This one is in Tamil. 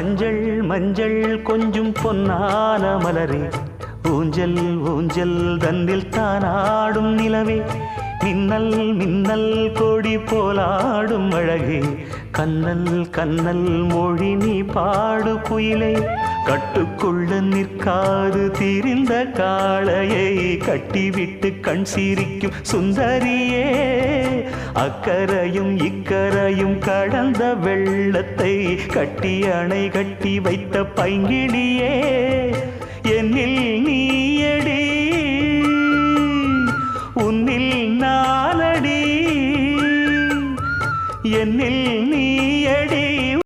மஞ்சள் மஞ்சள் கொஞ்சம் பொன்னான மலரே, ஊஞ்சல் ஊஞ்சல் தன்னில் தானாடும் நிலவே, மின்னல் மின்னல் கொடி போலாடும் அழகே, கண்ணல் கண்ணல் மொழி நீ பாடு குயிலே, கட்டுக்குள்ள நிற்காது திரிந்த காளையை கட்டிவிட்டு கண் சிரிக்கும் சுந்தரியே, அக்கரையும் இக்கரையும் கடந்த வெள்ளத்தை கட்டி அணை கட்டி வைத்த பைங்கிளியே, என்னில் நீயடி உன்னில் நானடி, என்னில் நீ